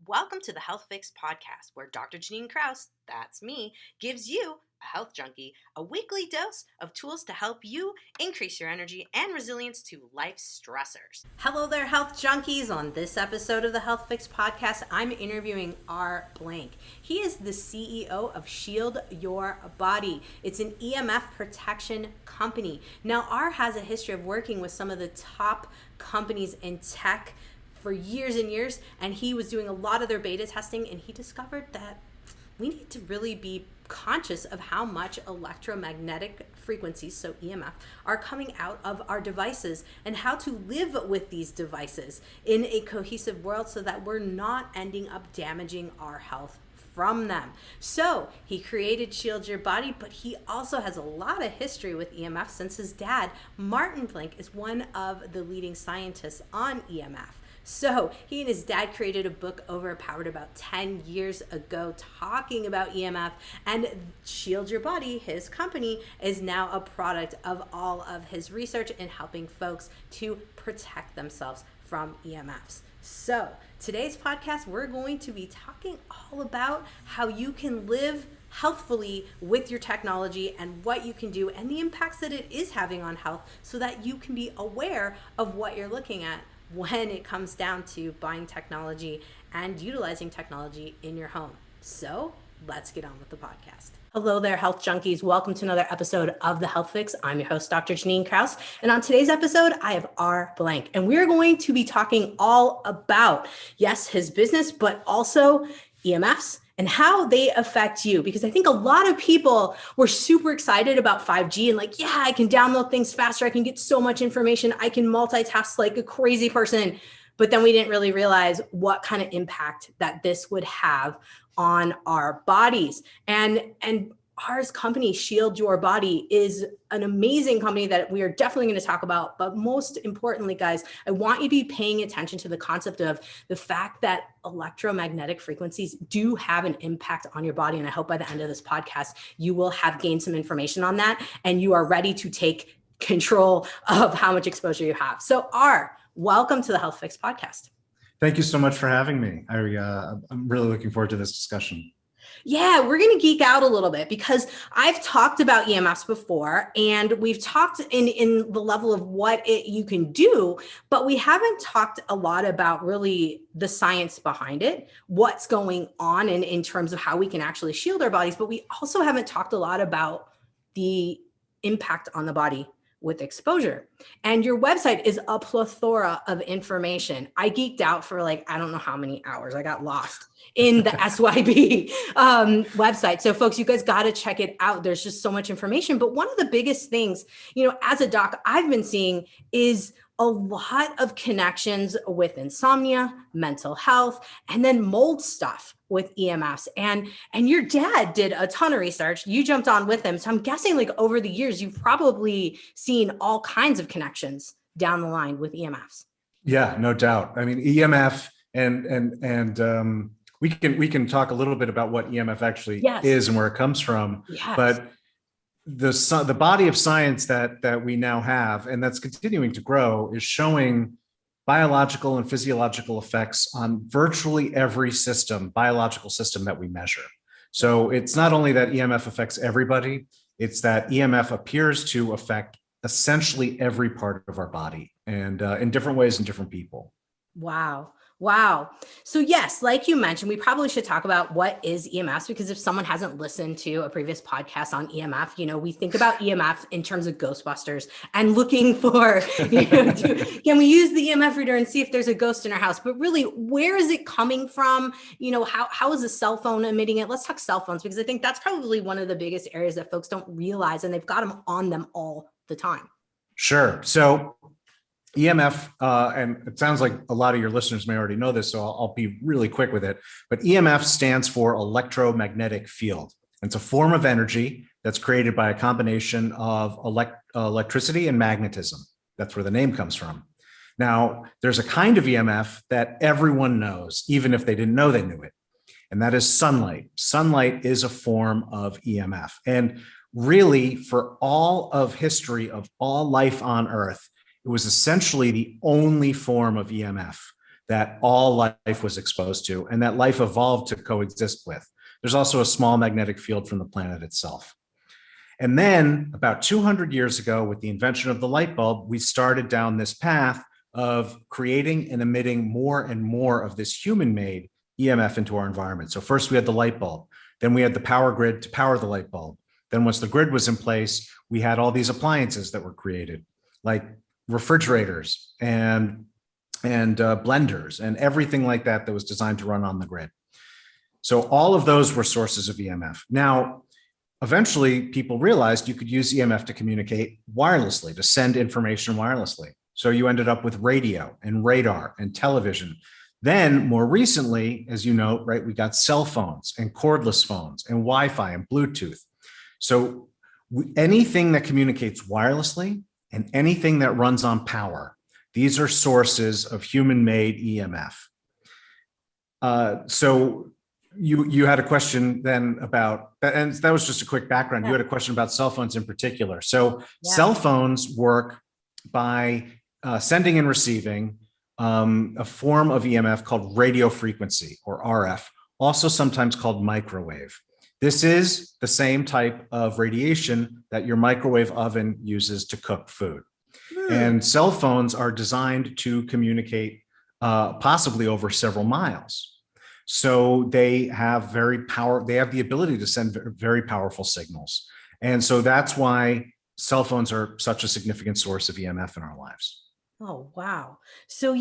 Welcome to the Health Fix podcast, where Dr. Janine Krause, that's me, gives you, a health junkie, a weekly dose of tools to help you increase your energy and resilience to life's stressors. Hello there, health junkies. On this episode of the Health Fix podcast, I'm interviewing R. Blank. He is the CEO of Shield Your Body. It's an EMF protection company. Now, R has a history of working with some of the top companies in tech for years and years, and he was doing a lot of their beta testing, and he discovered that we need to really be conscious of how much electromagnetic frequencies, so EMF, are coming out of our devices and how to live with these devices in a cohesive world so that we're not ending up damaging our health from them. So he created Shield Your Body, but he also has a lot of history with EMF since his dad, Martin Blank, is one of the leading scientists on EMF. So he and his dad created a book Overpowered about 10 years ago talking about EMF, and Shield Your Body, his company, is now a product of all of his research in helping folks to protect themselves from EMFs. So today's podcast, we're going to be talking all about how you can live healthfully with your technology and what you can do and the impacts that it is having on health so that you can be aware of what you're looking at when it comes down to buying technology and utilizing technology in your home. So let's get on with the podcast. Hello there, health junkies. Welcome to another episode of The Health Fix. I'm your host, Dr. Janine Krause. And on today's episode, I have R. Blank. And we're going to be talking all about, yes, his business, but also EMFs and how they affect you. Because I think a lot of people were super excited about 5G and like, yeah, I can download things faster. I can get so much information. I can multitask like a crazy person. But then we didn't really realize what kind of impact that this would have on our bodies. And ours company, Shield Your Body, is an amazing company that we are definitely going to talk about. But most importantly, guys, I want you to be paying attention to the concept of the fact that electromagnetic frequencies do have an impact on your body. And I hope by the end of this podcast, you will have gained some information on that and you are ready to take control of how much exposure you have. So R, welcome to the Health Fix podcast. Thank you so much for having me. I'm really looking forward to this discussion. Yeah, we're going to geek out a little bit because I've talked about EMFs before and we've talked in the level of what you can do, but we haven't talked a lot about really the science behind it, what's going on in terms of how we can actually shield our bodies, but we also haven't talked a lot about the impact on the body with exposure. And your website is a plethora of information. I geeked out for like, I don't know how many hours. I got lost in the SYB website. So folks, you guys got to check it out. There's just so much information. But one of the biggest things, as a doc, I've been seeing is a lot of connections with insomnia, mental health, and then mold stuff with EMFs. And your dad did a ton of research. You jumped on with him. So I'm guessing like over the years, you've probably seen all kinds of connections down the line with EMFs. Yeah, no doubt. I mean, EMF and we can talk a little bit about what EMF actually is and where it comes from. Yes. But the body of science that we now have, and that's continuing to grow, is showing biological and physiological effects on virtually every biological system that we measure. So it's not only that EMF affects everybody, it's that EMF appears to affect essentially every part of our body and in different ways in different people. Wow. So yes, like you mentioned, we probably should talk about what is EMFs, because if someone hasn't listened to a previous podcast on EMF, we think about EMF in terms of Ghostbusters and looking for, can we use the EMF reader and see if there's a ghost in our house? But really, where is it coming from? How is a cell phone emitting it? Let's talk cell phones, because I think that's probably one of the biggest areas that folks don't realize, and they've got them on them all the time. Sure. So EMF, and it sounds like a lot of your listeners may already know this, so I'll be really quick with it. But EMF stands for electromagnetic field. It's a form of energy that's created by a combination of electricity and magnetism. That's where the name comes from. Now, there's a kind of EMF that everyone knows, even if they didn't know they knew it, and that is sunlight. Sunlight is a form of EMF. And really, for all of history of all life on Earth, it was essentially the only form of EMF. that all life was exposed to and that life evolved to coexist with. There's also a small magnetic field from the planet itself. And then about 200 years ago, with the invention of the light bulb, we started down this path of creating and emitting more and more of this human-made EMF into our environment. So first we had the light bulb, then we had the power grid to power the light bulb. Then once the grid was in place, we had all these appliances that were created, like refrigerators and blenders and everything like that that was designed to run on the grid. So all of those were sources of EMF. Now, eventually people realized you could use EMF to communicate wirelessly, to send information wirelessly. So you ended up with radio and radar and television. Then more recently, as you know, right, we got cell phones and cordless phones and Wi-Fi and Bluetooth. So anything that communicates wirelessly and anything that runs on power, these are sources of human-made EMF. So you had a question then about, and that was just a quick background. You had a question about cell phones in particular. So cell phones work by sending and receiving a form of EMF called radio frequency, or RF, also sometimes called microwave. This is the same type of radiation that your microwave oven uses to cook food. And cell phones are designed to communicate possibly over several miles. So they have the ability to send very powerful signals. And so that's why cell phones are such a significant source of EMF in our lives. Oh, wow. So,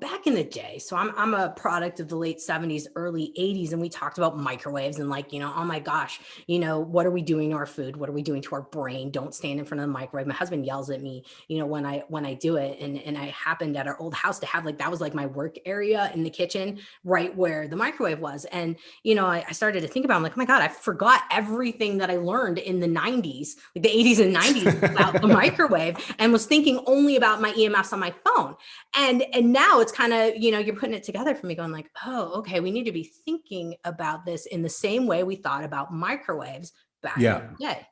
back in the day, so I'm a product of the late 70s, early 80s, and we talked about microwaves and oh my gosh, what are we doing to our food? What are we doing to our brain? Don't stand in front of the microwave. My husband yells at me, when I do it. And I happened at our old house to have that was my work area in the kitchen, right where the microwave was. And, I started to think about, I'm like, oh my God, I forgot everything that I learned in the 90s, like the 80s and 90s about the microwave, and was thinking only about my EMFs on my phone. And now it's kind of, you're putting it together for me going oh, okay, we need to be thinking about this in the same way we thought about microwaves back in the day.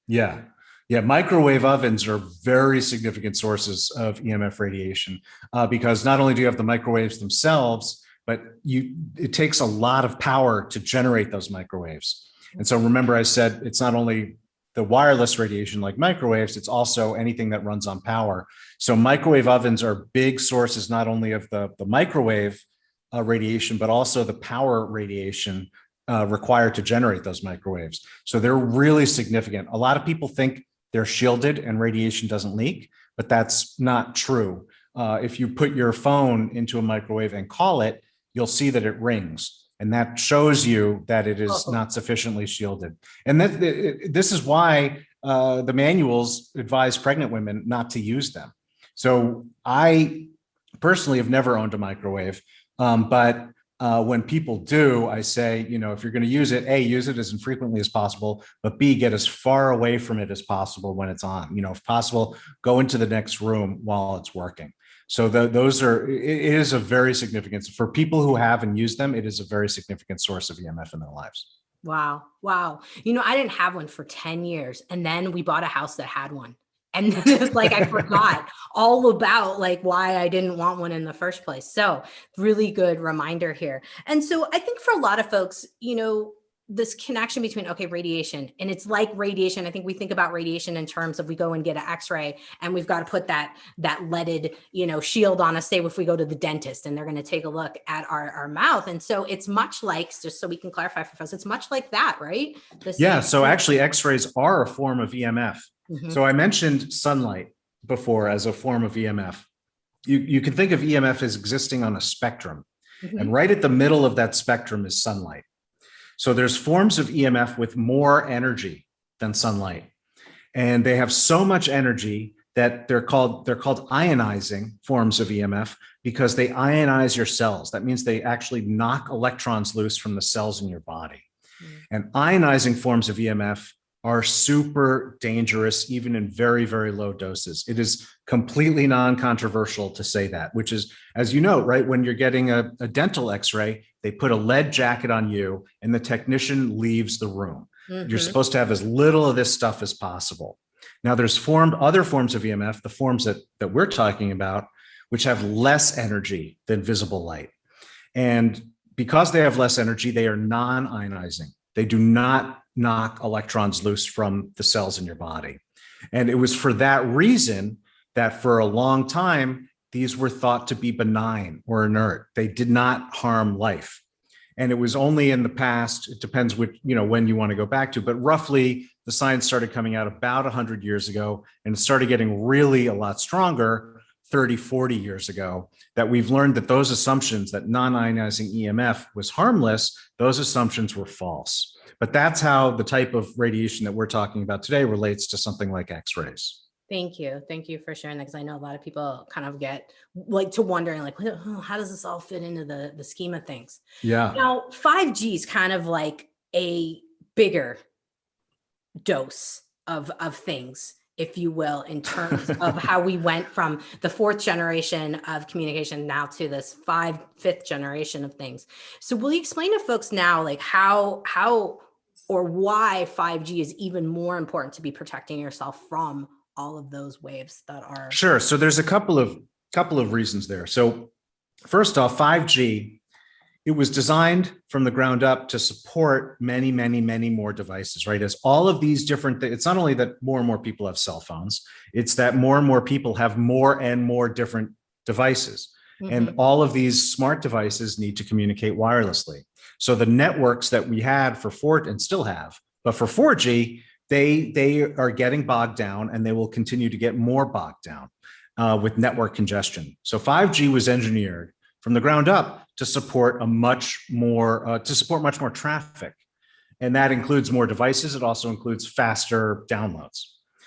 Yeah. Microwave ovens are very significant sources of EMF radiation because not only do you have the microwaves themselves, but it takes a lot of power to generate those microwaves. And so remember, I said it's not only the wireless radiation like microwaves, it's also anything that runs on power. So microwave ovens are big sources, not only of the microwave radiation, but also the power radiation required to generate those microwaves. So they're really significant. A lot of people think they're shielded and radiation doesn't leak, but that's not true. If you put your phone into a microwave and call it, you'll see that it rings. And that shows you that it is not sufficiently shielded. And this is why the manuals advise pregnant women not to use them. So I personally have never owned a microwave, but when people do, I say, if you're going to use it, A, use it as infrequently as possible, but B, get as far away from it as possible when it's on. If possible, go into the next room while it's working. So it is a very significant, for people who have and use them, it is a very significant source of EMF in their lives. Wow. I didn't have one for 10 years. And then we bought a house that had one. And then it's I forgot all about why I didn't want one in the first place. So really good reminder here. And so I think for a lot of folks, this connection between, radiation, and it's like radiation. I think we think about radiation in terms of we go and get an x-ray and we've got to put that leaded, shield on us, say if we go to the dentist and they're going to take a look at our mouth. And so it's much like, just so we can clarify for folks, it's much like that, right? So actually x-rays are a form of EMF. Mm-hmm. So I mentioned sunlight before as a form of EMF. You can think of EMF as existing on a spectrum. Mm-hmm. And right at the middle of that spectrum is sunlight. So there's forms of EMF with more energy than sunlight. And they have so much energy that they're called ionizing forms of EMF because they ionize your cells. That means they actually knock electrons loose from the cells in your body. And ionizing forms of EMF are super dangerous, even in very, very low doses. It is completely non-controversial to say that, which is, as you know, right, when you're getting a dental x-ray, they put a lead jacket on you and the technician leaves the room. Mm-hmm. You're supposed to have as little of this stuff as possible. Now there's other forms of EMF, the forms that we're talking about, which have less energy than visible light. And because they have less energy, they are non-ionizing. They do not knock electrons loose from the cells in your body. And it was for that reason that for a long time, these were thought to be benign or inert. They did not harm life. And it was only in the past, it depends which, when you want to go back to, but roughly the science started coming out about 100 years ago, and it started getting really a lot stronger 30, 40 years ago, that we've learned that those assumptions that non-ionizing EMF was harmless, those assumptions were false. But that's how the type of radiation that we're talking about today relates to something like X-rays. Thank you. Thank you for sharing that, because I know a lot of people kind of get like to wondering, like, how does this all fit into the scheme of things? Yeah. Now, 5G is kind of like a bigger dose of things, if you will, in terms of how we went from the 4th generation of communication now to this 5th generation of things. So will you explain to folks now, like how or why 5G is even more important to be protecting yourself from all of those waves that are? Sure. So there's a couple of reasons there. So first off, 5G, it was designed from the ground up to support many, many, many more devices, right? As all of these different things, it's not only that more and more people have cell phones, it's that more and more people have more and more different devices. Mm-hmm. And all of these smart devices need to communicate wirelessly. So the networks that we had for 4 and still have, but for 4G, they are getting bogged down, and they will continue to get more bogged down with network congestion. So 5G was engineered from the ground up to support much more traffic. And that includes more devices. It also includes faster downloads.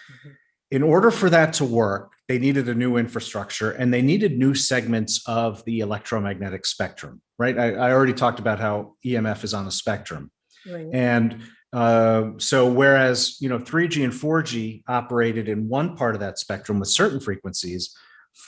Mm-hmm. In order for that to work, they needed a new infrastructure, and they needed new segments of the electromagnetic spectrum, right? I already talked about how EMF is on a spectrum. Right. And so whereas, 3G and 4G operated in one part of that spectrum with certain frequencies,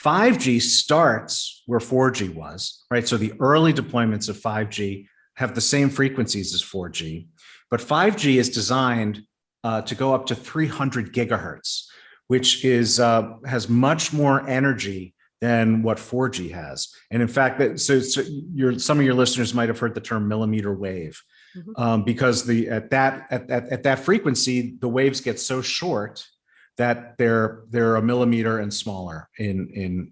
5G starts where 4G was, right? So the early deployments of 5G have the same frequencies as 4G, but 5G is designed to go up to 300 gigahertz, which is has much more energy than what 4G has. And in fact, some of your listeners might have heard the term millimeter wave, mm-hmm. Because at that frequency, the waves get so short that they're a millimeter and smaller in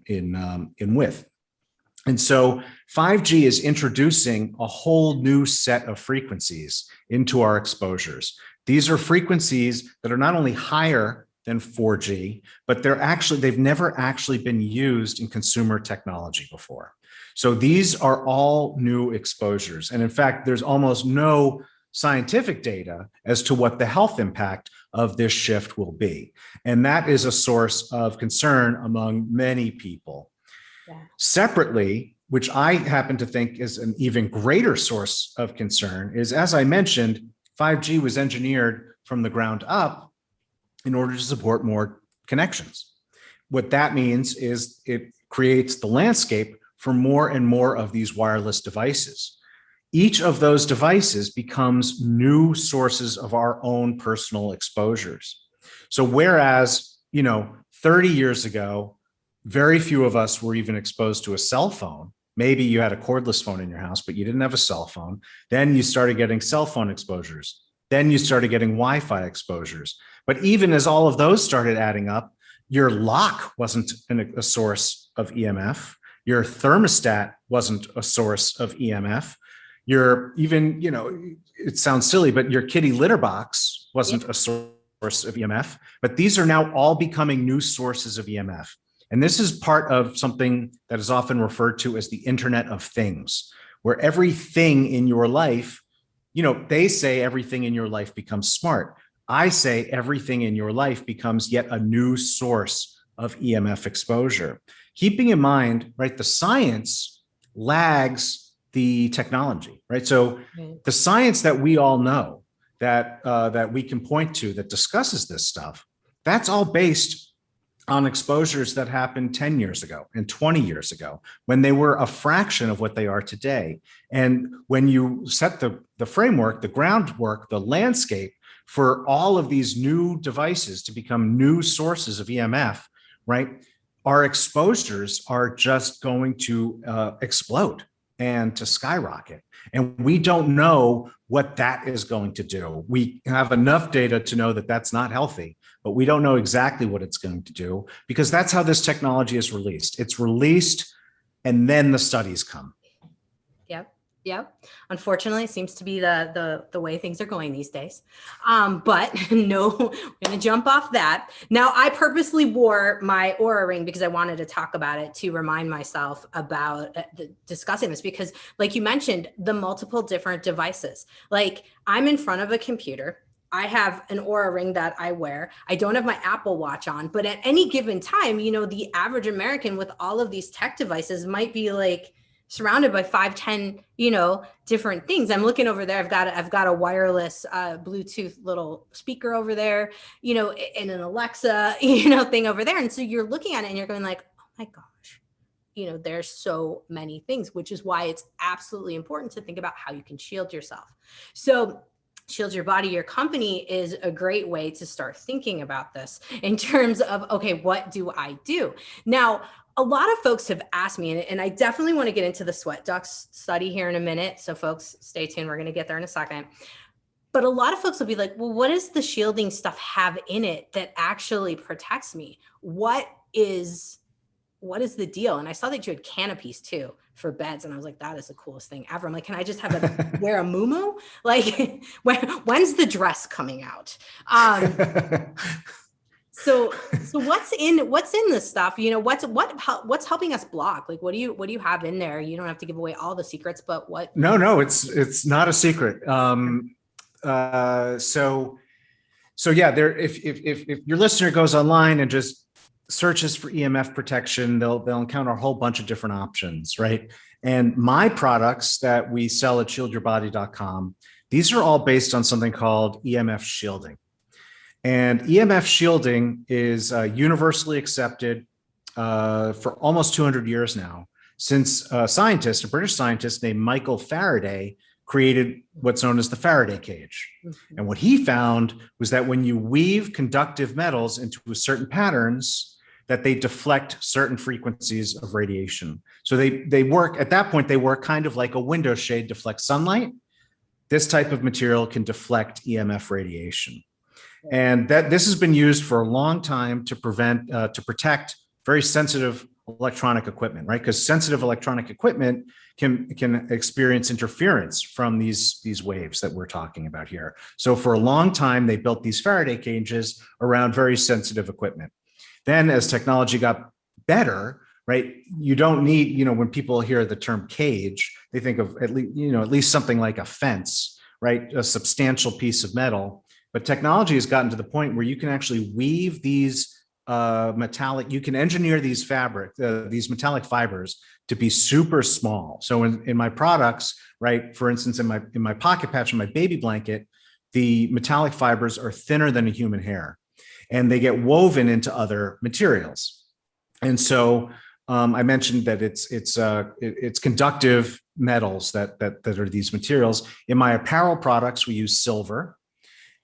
width. And so 5G is introducing a whole new set of frequencies into our exposures. These are frequencies that are not only higher than 4G, but they've never actually been used in consumer technology before. So these are all new exposures. And in fact, there's almost no scientific data as to what the health impact of this shift will be. And that is a source of concern among many people. Yeah. Separately, which I happen to think is an even greater source of concern, is, as I mentioned, 5G was engineered from the ground up in order to support more connections. What that means is it creates the landscape for more and more of these wireless devices. Each of those devices becomes new sources of our own personal exposures. So whereas, 30 years ago, very few of us were even exposed to a cell phone. Maybe you had a cordless phone in your house, but you didn't have a cell phone. Then you started getting cell phone exposures. Then you started getting Wi-Fi exposures. But even as all of those started adding up, your lock wasn't a source of EMF. Your thermostat wasn't a source of EMF. It sounds silly, but your kitty litter box wasn't a source of EMF. But these are now all becoming new sources of EMF. And this is part of something that is often referred to as the Internet of Things, where everything in your life, they say everything in your life becomes smart. I say everything in your life becomes yet a new source of EMF exposure. Keeping in mind, right, the science lags the technology, right? So the science that we all know that we can point to that discusses this stuff, that's all based on exposures that happened 10 years ago and 20 years ago, when they were a fraction of what they are today. And when you set the framework, the groundwork, the landscape for all of these new devices to become new sources of EMF, right? our exposures are just going to explode and to skyrocket. And we don't know what that is going to do. We have enough data to know that that's not healthy, but we don't know exactly what it's going to do, because that's how this technology is released. It's released and then the studies come. Yep. Unfortunately, it seems to be the way things are going these days. But no, we're going to jump off that. Now, I purposely wore my Oura ring because I wanted to talk about it, to remind myself about discussing this, because like you mentioned, the multiple different devices. Like, I'm in front of a computer. I have an Oura ring that I wear. I don't have my Apple Watch on, but at any given time, the average American with all of these tech devices might be like surrounded by 5-10, different things. I'm looking over there. I've got a wireless Bluetooth little speaker over there, and an Alexa, thing over there. And so you're looking at it and you're going like, oh my gosh, there's so many things, which is why it's absolutely important to think about how you can shield yourself. So Shield Your Body, your company, is a great way to start thinking about this in terms of, okay, what do I do? Now, a lot of folks have asked me, and I definitely want to get into the sweat ducts study here in a minute. So folks, stay tuned. We're going to get there in a second. But a lot of folks will be like, well, what does the shielding stuff have in it that actually protects me? What is the deal? And I saw that you had canopies too for beds. And I was like, that is the coolest thing ever. I'm like, can I just have wear a muumuu? Like, when's the dress coming out? So what's in this stuff? What's helping us block? Like, what do you have in there? You don't have to give away all the secrets, but what? No, it's not a secret. So yeah, if your listener goes online and just searches for EMF protection, they'll encounter a whole bunch of different options, right? And my products that we sell at shieldyourbody.com, these are all based on something called EMF shielding. And EMF shielding is universally accepted for almost 200 years now, since a British scientist named Michael Faraday created what's known as the Faraday cage. Mm-hmm. And what he found was that when you weave conductive metals into certain patterns, that they deflect certain frequencies of radiation. So they work, at that point, they work kind of like a window shade deflects sunlight. This type of material can deflect EMF radiation. And this has been used for a long time to protect very sensitive electronic equipment, right? Because sensitive electronic equipment can experience interference from these waves that we're talking about here. So for a long time, they built these Faraday cages around very sensitive equipment. Then as technology got better, right, you don't need, when people hear the term cage, they think of at least something like a fence, right? A substantial piece of metal. But technology has gotten to the point where you can actually weave these you can engineer these metallic fibers to be super small. So in my products, right, for instance, in my pocket patch and my baby blanket, the metallic fibers are thinner than a human hair, and they get woven into other materials. And so I mentioned that it's conductive metals that are these materials. In my apparel products, we use silver.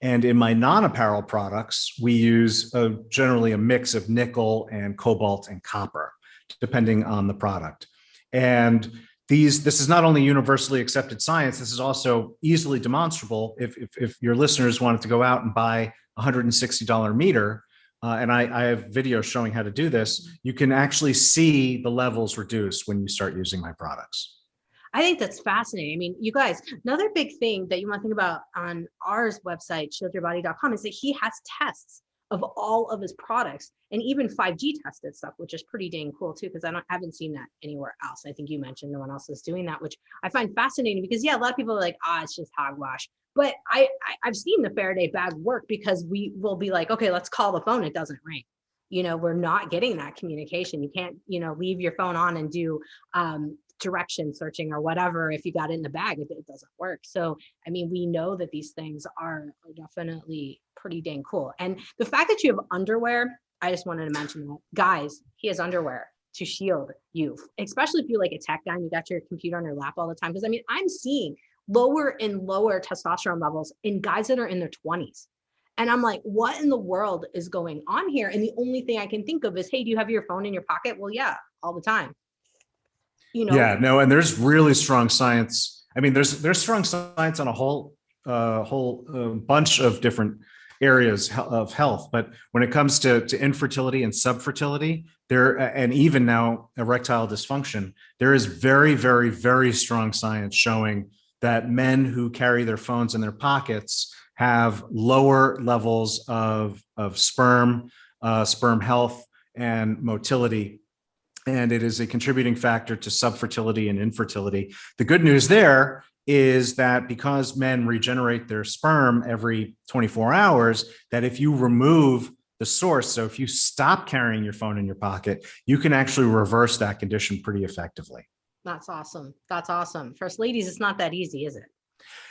And in my non-apparel products, we use generally a mix of nickel and cobalt and copper, depending on the product. And this is not only universally accepted science, this is also easily demonstrable. If your listeners wanted to go out and buy a $160 meter, and I have videos showing how to do this, you can actually see the levels reduce when you start using my products. I think that's fascinating. I mean, you guys, another big thing that you want to think about on ours website, shieldyourbody.com, is that he has tests of all of his products and even 5G tested stuff, which is pretty dang cool too, because I haven't seen that anywhere else. I think you mentioned no one else is doing that, which I find fascinating because, yeah, a lot of people are like, it's just hogwash. But I've seen the Faraday bag work because we will be like, okay, let's call the phone. It doesn't ring. We're not getting that communication. You can't, leave your phone on and do direction searching or whatever. If you got it in the bag, it doesn't work. So, I mean, we know that these things are definitely pretty dang cool. And the fact that you have underwear, I just wanted to mention that. Guys, he has underwear to shield you, especially if you're like a tech guy and you got your computer on your lap all the time. Because I mean, I'm seeing lower and lower testosterone levels in guys that are in their 20s. And I'm like, what in the world is going on here? And the only thing I can think of is, hey, do you have your phone in your pocket? Well, yeah, all the time. Yeah, no, and there's really strong science. I mean, there's strong science on a whole bunch of different areas of health, but when it comes to infertility and subfertility, there, and even now erectile dysfunction, there is very, very, very strong science showing that men who carry their phones in their pockets have lower levels of sperm, sperm health, and motility. And it is a contributing factor to subfertility and infertility. The good news there is that because men regenerate their sperm every 24 hours, that if you remove the source, so if you stop carrying your phone in your pocket, you can actually reverse that condition pretty effectively. That's awesome. That's awesome. First ladies, it's not that easy, is it?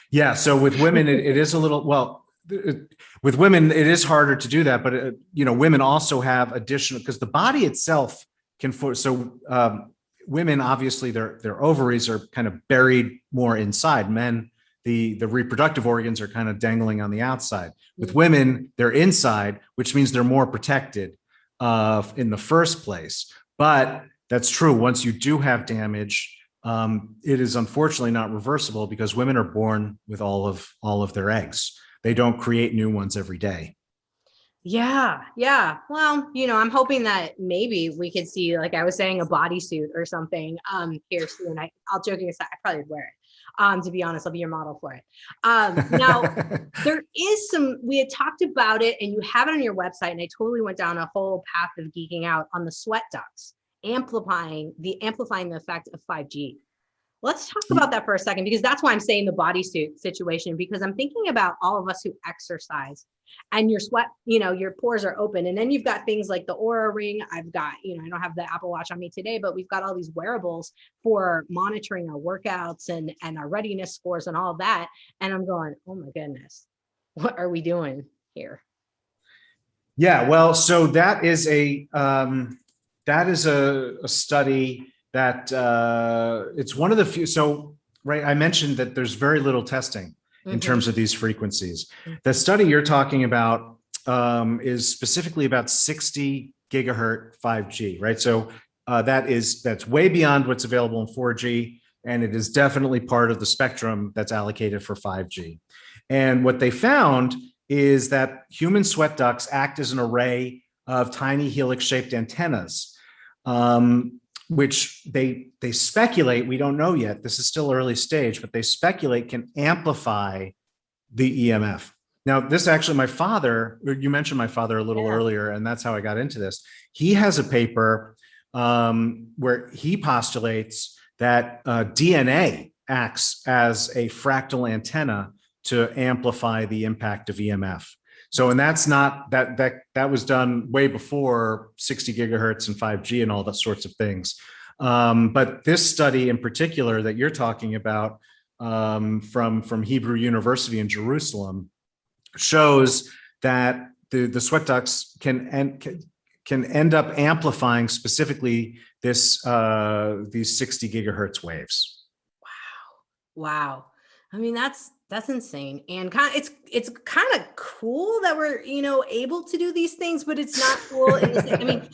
Yeah. So with women, it is a little, well, with women, it is harder to do that. But, women also have additional, because the body itself can, women, obviously their ovaries are kind of buried more inside. Men, the reproductive organs are kind of dangling on the outside. With women, they're inside, which means they're more protected in the first place. But that's true. Once you do have damage, it is unfortunately not reversible because women are born with all of their eggs. They don't create new ones every day. Yeah. Yeah. Well, I'm hoping that maybe we could see, like I was saying, a bodysuit or something here soon. I'll joking aside, I probably would wear it. To be honest, I'll be your model for it. Now, there is we had talked about it and you have it on your website, and I totally went down a whole path of geeking out on the sweat ducts, amplifying the effect of 5G. Let's talk about that for a second, because that's why I'm saying the bodysuit situation, because I'm thinking about all of us who exercise and your sweat, your pores are open. And then you've got things like the Aura Ring. I've got, I don't have the Apple Watch on me today, but we've got all these wearables for monitoring our workouts and our readiness scores and all of that. And I'm going, oh my goodness, what are we doing here? Yeah, well, so that is a study that it's one of the few. So, right, I mentioned that there's very little testing in terms of these frequencies. The study you're talking about is specifically about 60 gigahertz 5G, right? So that's way beyond what's available in 4G, and it is definitely part of the spectrum that's allocated for 5G. And what they found is that human sweat ducts act as an array of tiny helix-shaped antennas, which they speculate, we don't know yet, this is still early stage, but they speculate can amplify the EMF. Now, this actually, my father, you mentioned my father a little earlier, and that's how I got into this. He has a paper where he postulates that DNA acts as a fractal antenna to amplify the impact of EMF. So, and that's not, that was done way before 60 gigahertz and 5G and all that sorts of things. But this study in particular that you're talking about from Hebrew University in Jerusalem shows that the sweat ducts can end up amplifying specifically these 60 gigahertz waves. Wow. I mean, that's insane. And it's kind of cool that we're, able to do these things, but it's not cool. I mean,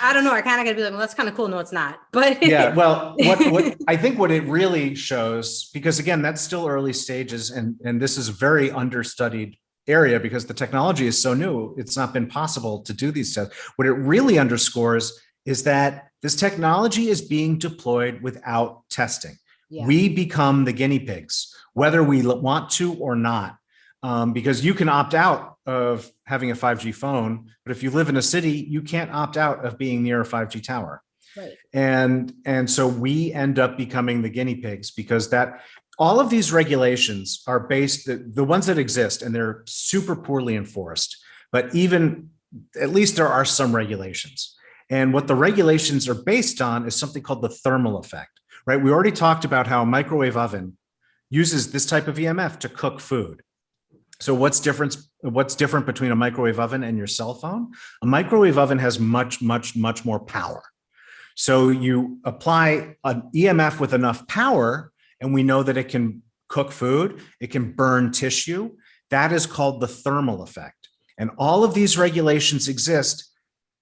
I don't know. I kind of gotta be like, well, that's kind of cool. No, it's not. But yeah, well, what I think what it really shows, because again, that's still early stages, and this is a very understudied area because the technology is so new, it's not been possible to do these tests. What it really underscores is that this technology is being deployed without testing. Yeah. We become the guinea pigs, whether we want to or not, because you can opt out of having a 5G phone, but if you live in a city, you can't opt out of being near a 5G tower. Right. And so we end up becoming the guinea pigs because all of these regulations are based, the ones that exist, and they're super poorly enforced, but even at least there are some regulations. And what the regulations are based on is something called the thermal effect. Right, we already talked about how a microwave oven uses this type of EMF to cook food. So what's different between a microwave oven and your cell phone? A microwave oven has much, much, much more power. So you apply an EMF with enough power, and we know that it can cook food, it can burn tissue. That is called the thermal effect. And all of these regulations exist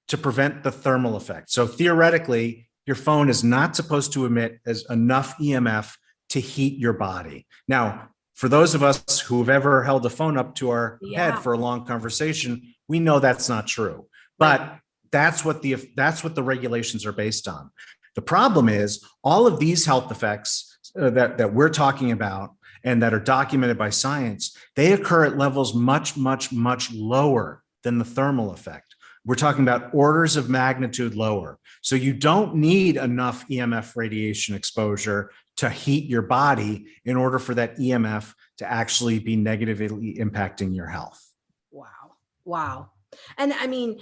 to prevent the thermal effect. So theoretically, your phone is not supposed to emit as enough EMF to heat your body. Now, for those of us who've ever held a phone up to our head for a long conversation, we know that's not true. But that's what the regulations are based on. The problem is all of these health effects that we're talking about and that are documented by science, they occur at levels much, much, much lower than the thermal effect. We're talking about orders of magnitude lower. So you don't need enough EMF radiation exposure to heat your body in order for that EMF to actually be negatively impacting your health. Wow. Wow. And I mean,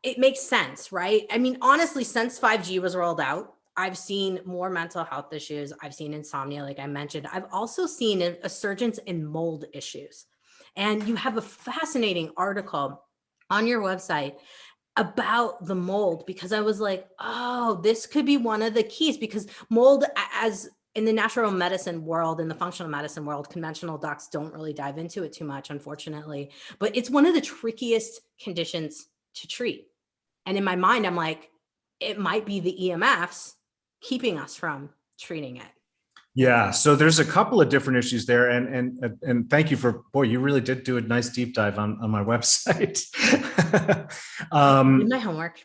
it makes sense, right? I mean, honestly, since 5G was rolled out, I've seen more mental health issues. I've seen insomnia, like I mentioned. I've also seen a surgence in mold issues. And you have a fascinating article on your website about the mold, because I was like, oh, this could be one of the keys, because mold, as in the natural medicine world, in the functional medicine world, conventional docs don't really dive into it too much, unfortunately, but it's one of the trickiest conditions to treat. And in my mind, I'm like, it might be the EMFs keeping us from treating it. Yeah, so there's a couple of different issues there, and thank you for, boy, you really did do a nice deep dive on my website. Did my homework.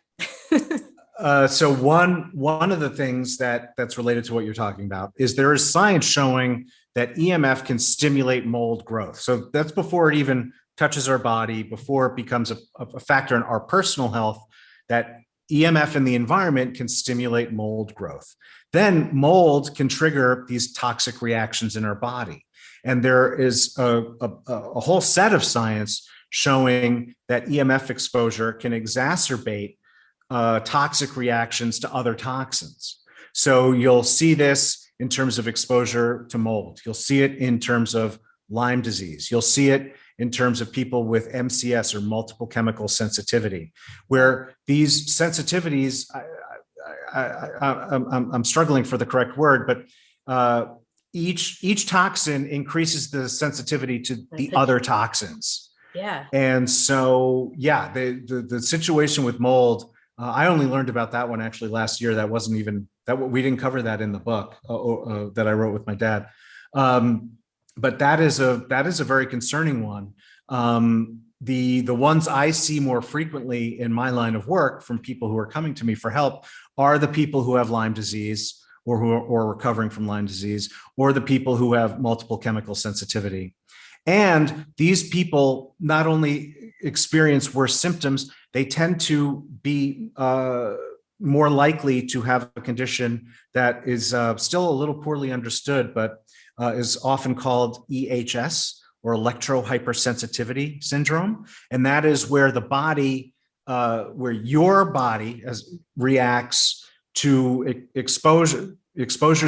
So one of the things that's related to what you're talking about is there is science showing that EMF can stimulate mold growth. So that's before it even touches our body, before it becomes a factor in our personal health, that EMF in the environment can stimulate mold growth. Then mold can trigger these toxic reactions in our body. And there is a whole set of science showing that EMF exposure can exacerbate toxic reactions to other toxins. So you'll see this in terms of exposure to mold. You'll see it in terms of Lyme disease. You'll see it in terms of people with MCS, or multiple chemical sensitivity, where these sensitivities, I'm struggling for the correct word, but each toxin increases the sensitivity to the other toxins. Yeah. And so, yeah, the situation with mold, I only learned about that one actually last year. That wasn't even we didn't cover that in the book that I wrote with my dad. But that is a very concerning one. The ones I see more frequently in my line of work from people who are coming to me for help are the people who have Lyme disease, or who are recovering from Lyme disease, or the people who have multiple chemical sensitivity. And these people not only experience worse symptoms, they tend to be more likely to have a condition that is still a little poorly understood, but is often called EHS, or electrohypersensitivity syndrome. And that is where the body, where your body reacts to exposures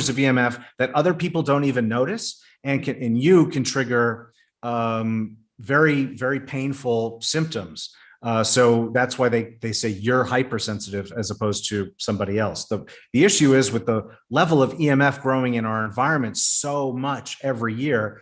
of EMF that other people don't even notice, and you can trigger very, very painful symptoms. So that's why they say you're hypersensitive as opposed to somebody else. The issue is, with the level of EMF growing in our environment so much every year,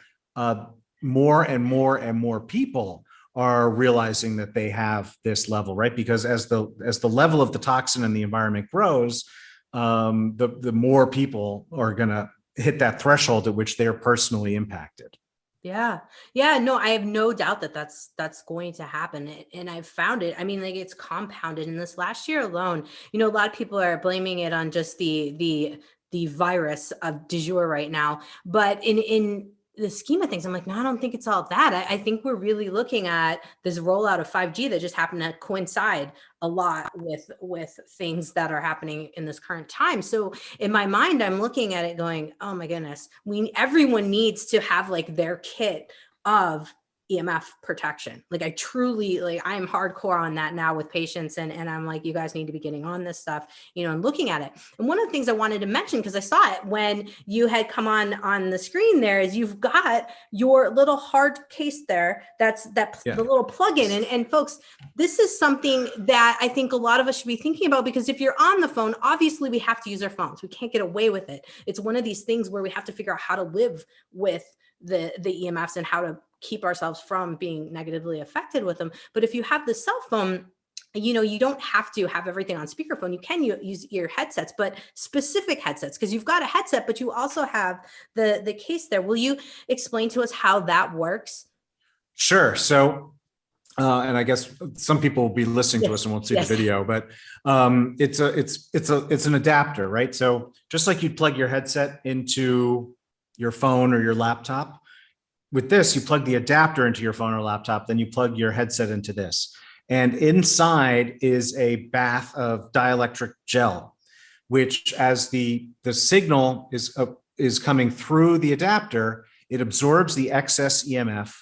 more and more and more people are realizing that they have this level, right? Because as the level of the toxin in the environment grows, the more people are going to hit that threshold at which they're personally impacted. Yeah. Yeah. No, I have no doubt that that's going to happen. And I've found it. I mean, like, it's compounded in this last year alone. A lot of people are blaming it on just the virus of du jour right now. But in the scheme of things, I'm like, no, I don't think it's all that. I think we're really looking at this rollout of 5G that just happened to coincide a lot with things that are happening in this current time. So in my mind, I'm looking at it going, oh my goodness, everyone needs to have like their kit of EMF protection. Like, I truly, like, I'm hardcore on that now with patients. And I'm like, you guys need to be getting on this stuff, and looking at it. And one of the things I wanted to mention, because I saw it when you had come on the screen there, is you've got your little hard case there. That's the little plug-in. And folks, this is something that I think a lot of us should be thinking about, because if you're on the phone, obviously we have to use our phones. We can't get away with it. It's one of these things where we have to figure out how to live with the EMFs and how to keep ourselves from being negatively affected with them. But if you have the cell phone, you don't have to have everything on speakerphone. You can use ear headsets, but specific headsets, because you've got a headset, but you also have the case there. Will you explain to us how that works? Sure. So, and I guess some people will be listening to us and won't see the video, but it's an adapter, right? So just like you'd plug your headset into your phone or your laptop, with this, you plug the adapter into your phone or laptop, then you plug your headset into this. And inside is a bath of dielectric gel, which as the signal is coming through the adapter, it absorbs the excess EMF,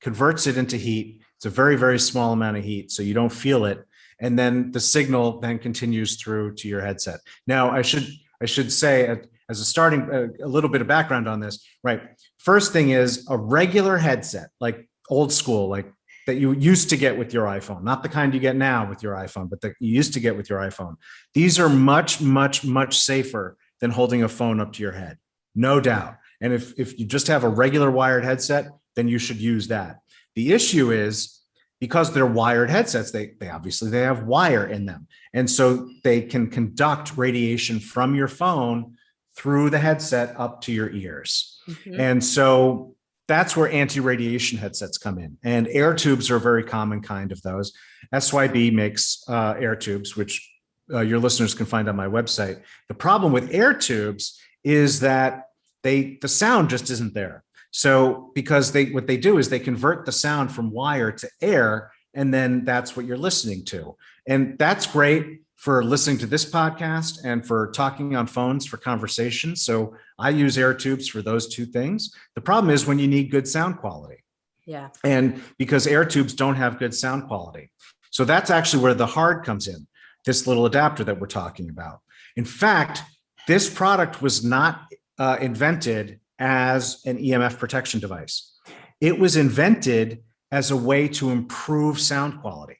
converts it into heat. It's a very, very small amount of heat, so you don't feel it. And then the signal then continues through to your headset. Now, I should say, as a starting, a little bit of background on this, right? First thing is a regular headset, like old school, like that you used to get with your iPhone, not the kind you get now with your iPhone, but that you used to get with your iPhone. These are much, much, much safer than holding a phone up to your head, no doubt. And if you just have a regular wired headset, then you should use that. The issue is, because they're wired headsets, they obviously have wire in them. And so they can conduct radiation from your phone through the headset up to your ears. Mm-hmm. And so that's where anti-radiation headsets come in. And air tubes are a very common kind of those. SYB makes air tubes, which your listeners can find on my website. The problem with air tubes is that the sound just isn't there. So because what they do is they convert the sound from wire to air, and then that's what you're listening to. And that's great for listening to this podcast and for talking on phones for conversation. So I use air tubes for those two things. The problem is when you need good sound quality. Yeah. And because air tubes don't have good sound quality. So that's actually where the hard comes in, this little adapter that we're talking about. In fact, this product was not invented as an EMF protection device. It was invented as a way to improve sound quality,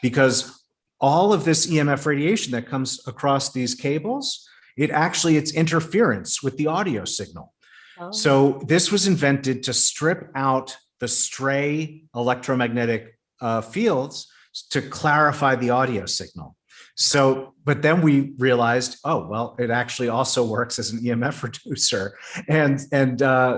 because all of this EMF radiation that comes across these cables, it's interference with the audio signal. Oh. So this was invented to strip out the stray electromagnetic fields to clarify the audio signal. So, but then we realized, oh, well, it actually also works as an EMF reducer. And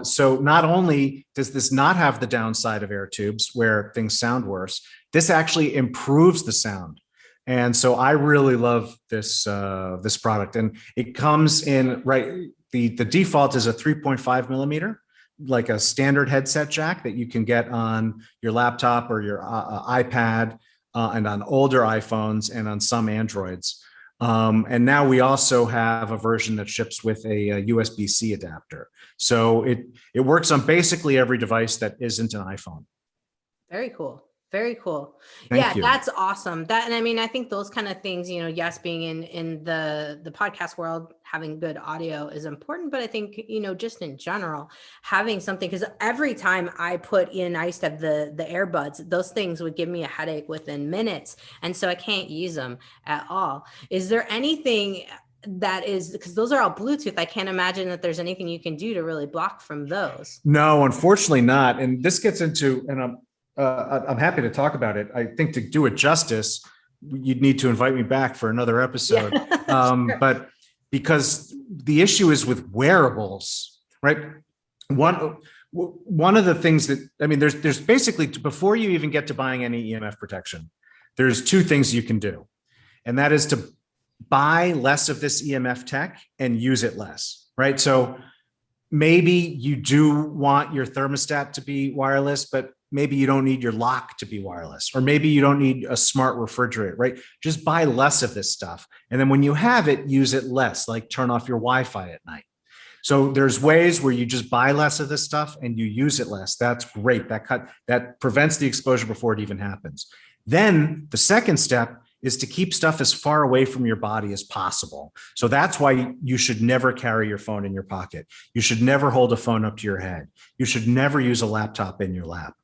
so not only does this not have the downside of air tubes where things sound worse, this actually improves the sound. And so I really love this product. And it comes in, right, the default is a 3.5 millimeter, like a standard headset jack that you can get on your laptop or your iPad, and on older iPhones and on some Androids. And now we also have a version that ships with a USB-C adapter. So it works on basically every device that isn't an iPhone. Very cool. Very cool. Thank you. That's awesome. And I mean, I think those kind of things, yes, being in the podcast world, having good audio is important, but I think, just in general, having something, because every time I used to have the earbuds, those things would give me a headache within minutes. And so I can't use them at all. Is there anything that is, because those are all Bluetooth, I can't imagine that there's anything you can do to really block from those? No, unfortunately not. And this gets into, and I'm happy to talk about it. I think to do it justice, you'd need to invite me back for another episode. Yeah. Sure. But because the issue is with wearables, right? One of the things that, I mean, there's basically, before you even get to buying any EMF protection, there's two things you can do. And that is to buy less of this EMF tech and use it less, right? So maybe you do want your thermostat to be wireless, but maybe you don't need your lock to be wireless, or maybe you don't need a smart refrigerator, right? Just buy less of this stuff. And then when you have it, use it less, like turn off your Wi-Fi at night. So there's ways where you just buy less of this stuff and you use it less. That's great. That prevents the exposure before it even happens. Then the second step is to keep stuff as far away from your body as possible. So that's why you should never carry your phone in your pocket. You should never hold a phone up to your head. You should never use a laptop in your lap.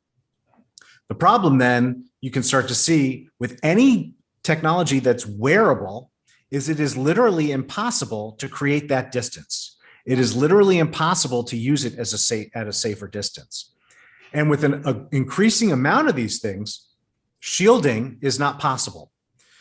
The problem then you can start to see with any technology that's wearable is it is literally impossible to create that distance. It is literally impossible to use it as at a safer distance. And with an increasing amount of these things, shielding is not possible.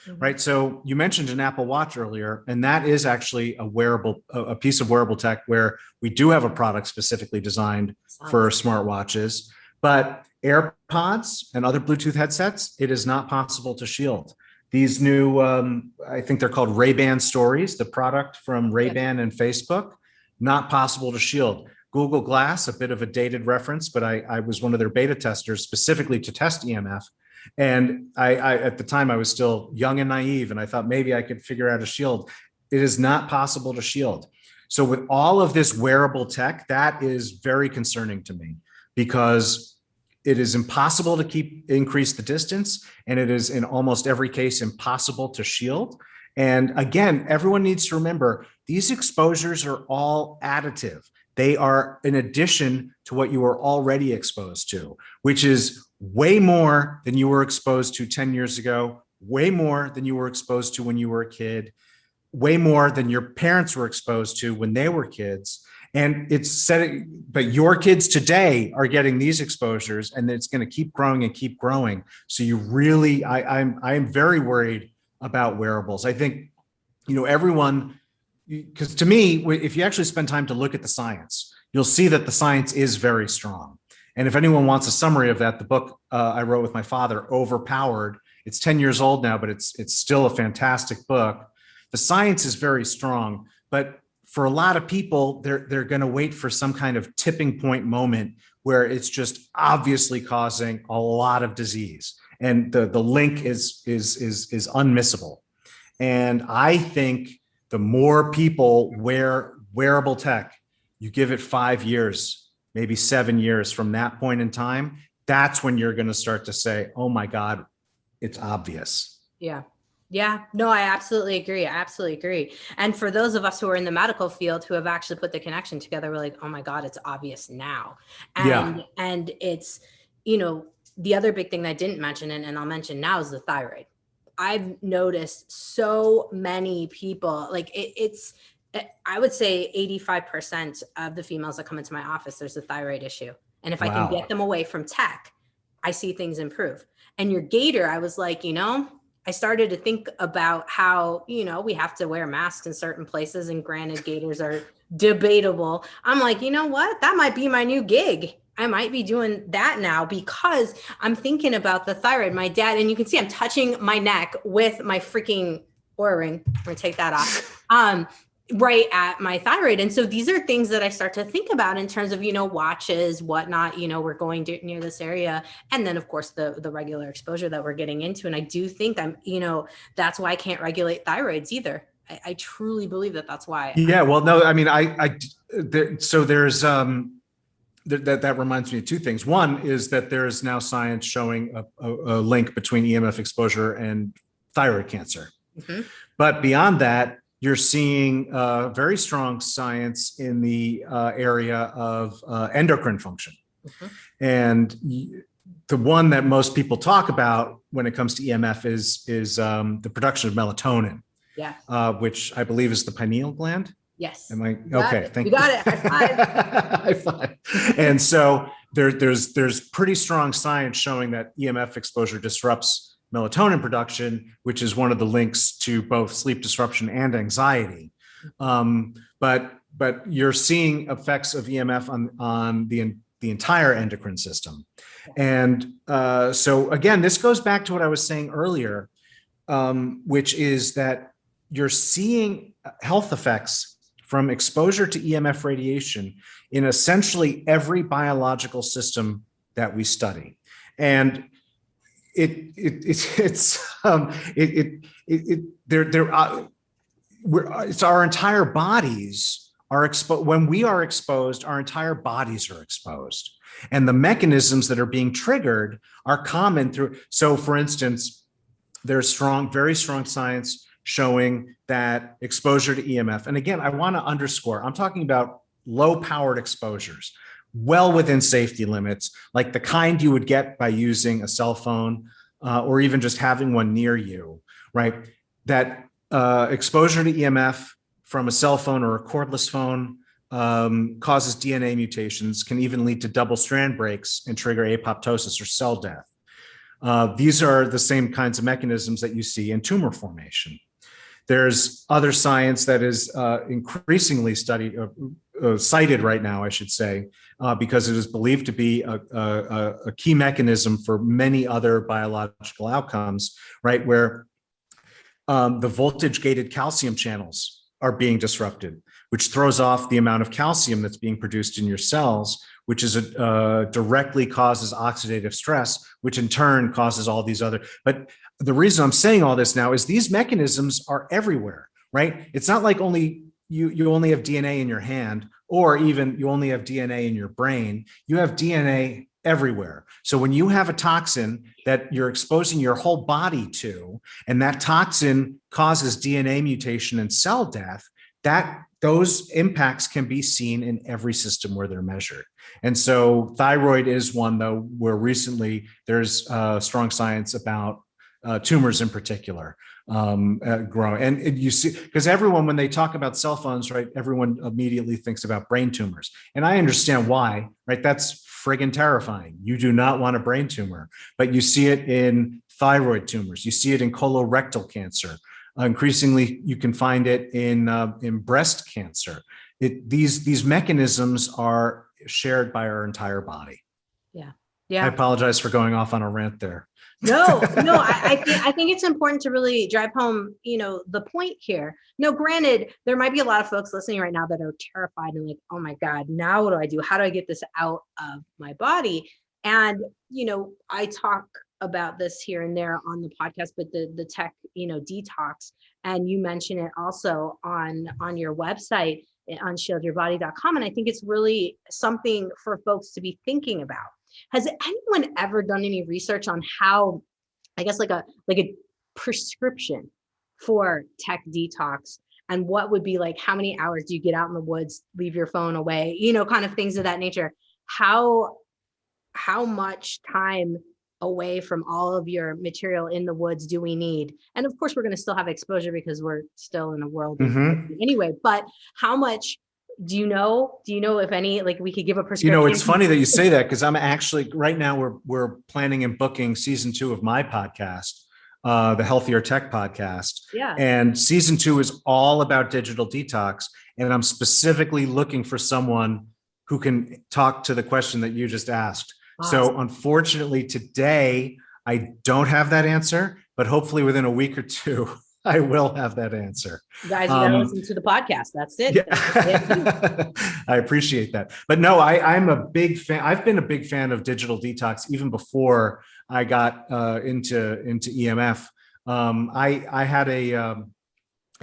Right. So you mentioned an Apple Watch earlier, and that is actually a piece of wearable tech where we do have a product specifically designed for smartwatches. But AirPods and other Bluetooth headsets, it is not possible to shield. These new, I think they're called Ray-Ban Stories, the product from Ray-Ban and Facebook, not possible to shield. Google Glass, a bit of a dated reference, but I was one of their beta testers specifically to test EMF. And I at the time I was still young and naive, and I thought maybe I could figure out a shield. It is not possible to shield. So with all of this wearable tech, that is very concerning to me, because it is impossible to increase the distance, and it is in almost every case impossible to shield. And again, everyone needs to remember these exposures are all additive. They are in addition to what you were already exposed to, which is way more than you were exposed to 10 years ago, way more than you were exposed to when you were a kid, way more than your parents were exposed to when they were kids. And it's setting, but your kids today are getting these exposures, and it's going to keep growing and keep growing. So you really, I'm very worried about wearables. I think, everyone, because to me, if you actually spend time to look at the science, you'll see that the science is very strong. And if anyone wants a summary of that, the book I wrote with my father, Overpowered, it's 10 years old now, but it's still a fantastic book. The science is very strong, but for a lot of people, they're going to wait for some kind of tipping point moment where it's just obviously causing a lot of disease, and the link is unmissable. And I think the more people wear wearable tech, you give it 5 years, maybe 7 years from that point in time, that's when you're going to start to say, oh my God, it's obvious. Yeah. Yeah, no, I absolutely agree. And for those of us who are in the medical field who have actually put the connection together, we're like, oh my God, it's obvious now. And it's, the other big thing that I didn't mention, and I'll mention now, is the thyroid. I've noticed so many people, like I would say 85% of the females that come into my office, there's a thyroid issue. And if I can get them away from tech, I see things improve. And your gator, I was like, I started to think about how, we have to wear masks in certain places, and granted, gators are debatable. I'm like, you know what? That might be my new gig. I might be doing that now, because I'm thinking about the thyroid. My dad, and you can see I'm touching my neck with my freaking Oura ring. I'm gonna take that off. Right at my thyroid. And so these are things that I start to think about in terms of, watches, whatnot, we're going to near this area. And then of course the regular exposure that we're getting into. And I do think that's why I can't regulate thyroids either. I truly believe that's why. Yeah. Well, no, I mean, so there's, that reminds me of two things. One is that there is now science showing a link between EMF exposure and thyroid cancer. Mm-hmm. But beyond that, you're seeing very strong science in the area of endocrine function. Mm-hmm. And the one that most people talk about when it comes to EMF is the production of melatonin, which I believe is the pineal gland. Yes. Am I okay? Thank you. You got it. High five. And so there's pretty strong science showing that EMF exposure disrupts melatonin production, which is one of the links to both sleep disruption and anxiety. But you're seeing effects of EMF on the entire endocrine system. And so again, this goes back to what I was saying earlier, which is that you're seeing health effects from exposure to EMF radiation in essentially every biological system that we study. And it's our entire bodies are exposed. When we are exposed, our entire bodies are exposed, and the mechanisms that are being triggered are common through. So, for instance, there's very strong science showing that exposure to EMF, and again, I want to underscore, I'm talking about low-powered exposures, well within safety limits, like the kind you would get by using a cell phone or even just having one near you, right? That exposure to EMF from a cell phone or a cordless phone causes DNA mutations, can even lead to double strand breaks and trigger apoptosis or cell death. These are the same kinds of mechanisms that you see in tumor formation. There's other science that is increasingly cited right now, I should say, because it is believed to be a key mechanism for many other biological outcomes, right? Where the voltage-gated calcium channels are being disrupted, which throws off the amount of calcium that's being produced in your cells, which is directly causes oxidative stress, which in turn causes all these other. But the reason I'm saying all this now is these mechanisms are everywhere, right? It's not like only you only have DNA in your hand, or even you only have DNA in your brain. You have DNA everywhere. So when you have a toxin that you're exposing your whole body to, and that toxin causes DNA mutation and cell death, those impacts can be seen in every system where they're measured. And so thyroid is one, though, where recently there's strong science about tumors in particular growing. And you see, because everyone, when they talk about cell phones, right, everyone immediately thinks about brain tumors. And I understand why, right? That's friggin' terrifying. You do not want a brain tumor, but you see it in thyroid tumors. You see it in colorectal cancer. Increasingly, you can find it in breast cancer. These mechanisms are shared by our entire body. Yeah. I apologize for going off on a rant there. No, I think it's important to really drive home, the point here. No, granted, there might be a lot of folks listening right now that are terrified and like, oh my God, now what do I do? How do I get this out of my body? And, I talk about this here and there on the podcast, but the tech, detox, and you mention it also on your website on shieldyourbody.com. And I think it's really something for folks to be thinking about. Has anyone ever done any research on how, I guess, like a prescription for tech detox, and what would be like, how many hours do you get out in the woods, leave your phone away, kind of things of that nature? How much time away from all of your material in the woods do we need? And of course, we're going to still have exposure because we're still in a world anyway, but how much do you know if any, like we could give a prescription? It's funny that you say that, because I'm actually right now we're planning and booking season 2 of my podcast, the Healthier Tech podcast. Yeah. And season 2 is all about digital detox. And I'm specifically looking for someone who can talk to the question that you just asked. Awesome. So unfortunately today, I don't have that answer, but hopefully within a week or two, I will have that answer. You guys, you gotta listen to the podcast. That's it. Yeah. I appreciate that. But no, I'm a big fan. I've been a big fan of digital detox even before I got into EMF. I had a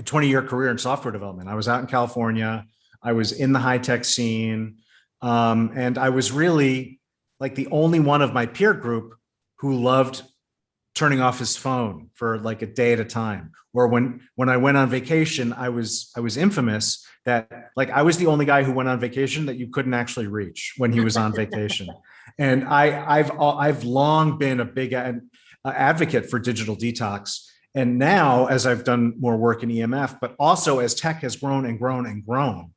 20-year career in software development. I was out in California. I was in the high-tech scene. And I was really like the only one of my peer group who loved turning off his phone for like a day at a time. Or when I went on vacation, I was infamous that like I was the only guy who went on vacation that you couldn't actually reach when he was on vacation. And I've long been a big advocate for digital detox. And now, as I've done more work in EMF, but also as tech has grown and grown and grown,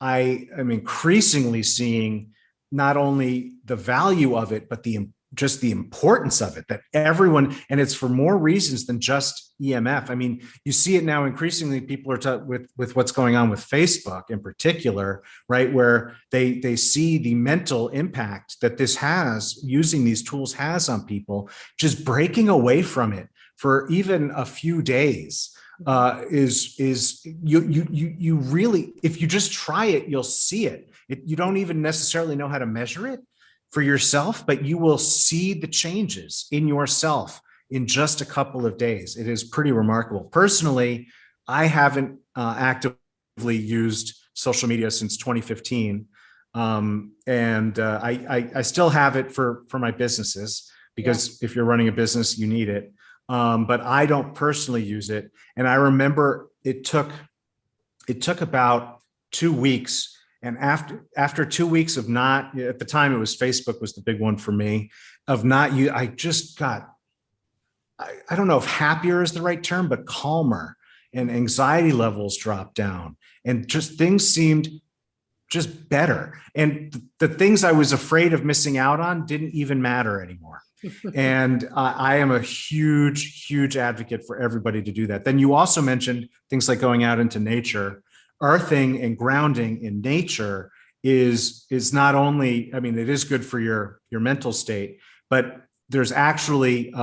I am increasingly seeing not only the value of it, but just the importance of it, that everyone, and it's for more reasons than just EMF. I mean, you see it now increasingly, people are with what's going on with Facebook in particular, right? Where they see the mental impact that this has, using these tools has on people, just breaking away from it for even a few days is you really, if you just try it, you'll see it. You don't even necessarily know how to measure it for yourself, but you will see the changes in yourself in just a couple of days. It is pretty remarkable. Personally, I haven't actively used social media since 2015. And I still have it for my businesses, because if you're running a business, you need it. But I don't personally use it. And I remember it took about 2 weeks. And after 2 weeks of not, at the time it was Facebook was the big one for me, of not you, I just got, I don't know if happier is the right term, but calmer, and anxiety levels dropped down, and just things seemed just better. And the things I was afraid of missing out on didn't even matter anymore. And I am a huge advocate for everybody to do that. Then you also mentioned things like going out into nature. Earthing and grounding in nature is not only, I mean, it is good for your mental state, but there's actually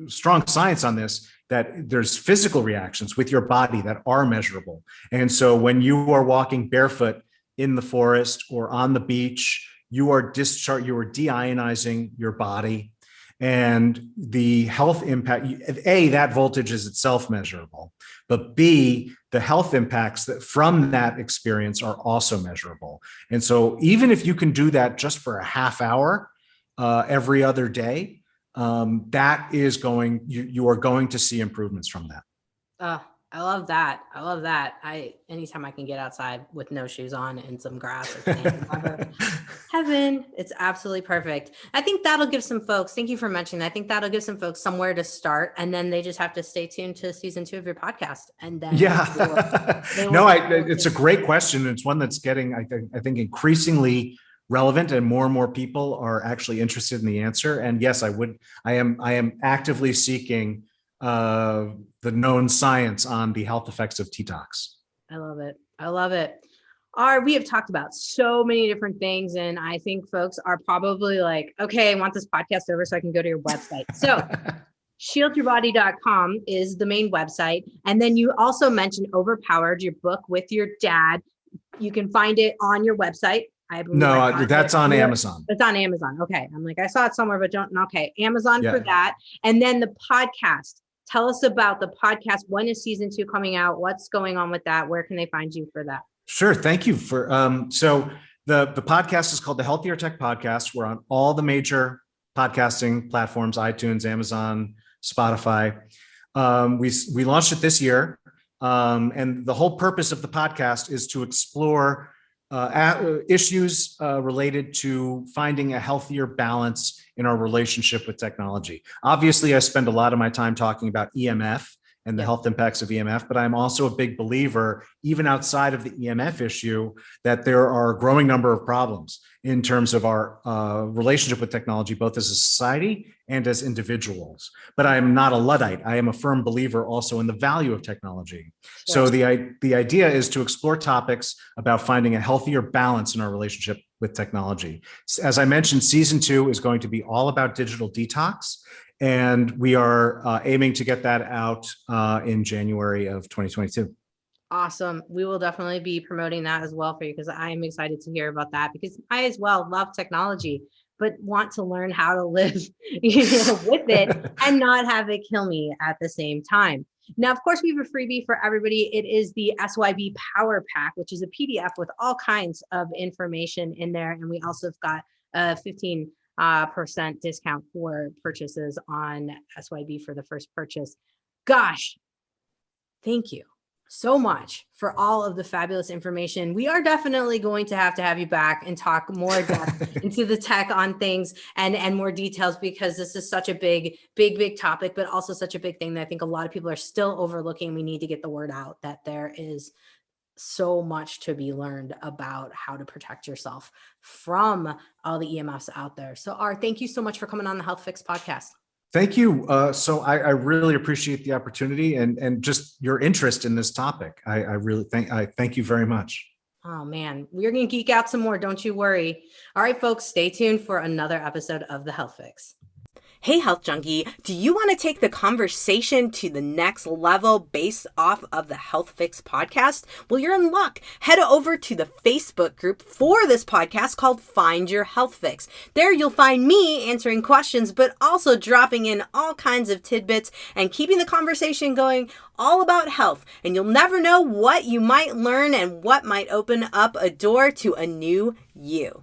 strong science on this, that there's physical reactions with your body that are measurable. And so when you are walking barefoot in the forest or on the beach, you are deionizing your body, and the health impact, A, that voltage is itself measurable, but B, the health impacts that from that experience are also measurable. And so even if you can do that just for a half hour every other day, that is you are going to see improvements from that. I love that. Anytime I can get outside with no shoes on and some grass or sand, heaven, it's absolutely perfect. I think that'll give some folks, thank you for mentioning that. I think that'll give some folks somewhere to start, and then they just have to stay tuned to season 2 of your podcast. And then it's a great question. It's one that's getting, I think increasingly relevant, and more people are actually interested in the answer. And yes, I am actively seeking the known science on the health effects of detox. I love it. We have talked about so many different things, and I think folks are probably like, okay, I want this podcast over so I can go to your website. So shieldyourbody.com is the main website. And then you also mentioned Overpowered, your book with your dad. You can find it on your website. No, that's on Amazon. It's on Amazon. Okay. I'm like, I saw it somewhere, but okay. Amazon for that. And then the podcast. Tell us about the podcast. When is season 2 coming out? What's going on with that? Where can they find you for that? Sure. Thank you for, so the podcast is called the Healthier Tech Podcast. We're on all the major podcasting platforms, iTunes, Amazon, Spotify. We launched it this year. And the whole purpose of the podcast is to explore issues related to finding a healthier balance in our relationship with technology. Obviously, I spend a lot of my time talking about EMF and the health impacts of EMF, but I'm also a big believer, even outside of the EMF issue, that there are a growing number of problems in terms of our relationship with technology, both as a society and as individuals. But I am not a Luddite. I am a firm believer also in the value of technology. Yes. So the idea is to explore topics about finding a healthier balance in our relationship with technology. As I mentioned, season 2 is going to be all about digital detox. And we are aiming to get that out in January of 2022. Awesome. We will definitely be promoting that as well for you, because I am excited to hear about that, because I as well love technology, but want to learn how to live with it and not have it kill me at the same time. Now, of course, we have a freebie for everybody. It is the SYB Power Pack, which is a PDF with all kinds of information in there. And we also have got a 15% discount for purchases on SYB for the first purchase. Gosh, thank you so much for all of the fabulous information. We are definitely going to have you back and talk more depth into the tech on things and more details, because this is such a big topic, but also such a big thing that I think a lot of people are still overlooking. We need to get the word out that there is so much to be learned about how to protect yourself from all the EMFs out there. So thank you so much for coming on the Health Fix podcast. Thank you. So I really appreciate the opportunity and just your interest in this topic. I really thank you very much. Oh man, we're going to geek out some more. Don't you worry. All right, folks, stay tuned for another episode of the Health Fix. Hey, Health Junkie, do you want to take the conversation to the next level based off of the Health Fix podcast? Well, you're in luck. Head over to the Facebook group for this podcast called Find Your Health Fix. There you'll find me answering questions, but also dropping in all kinds of tidbits and keeping the conversation going all about health. And you'll never know what you might learn and what might open up a door to a new you.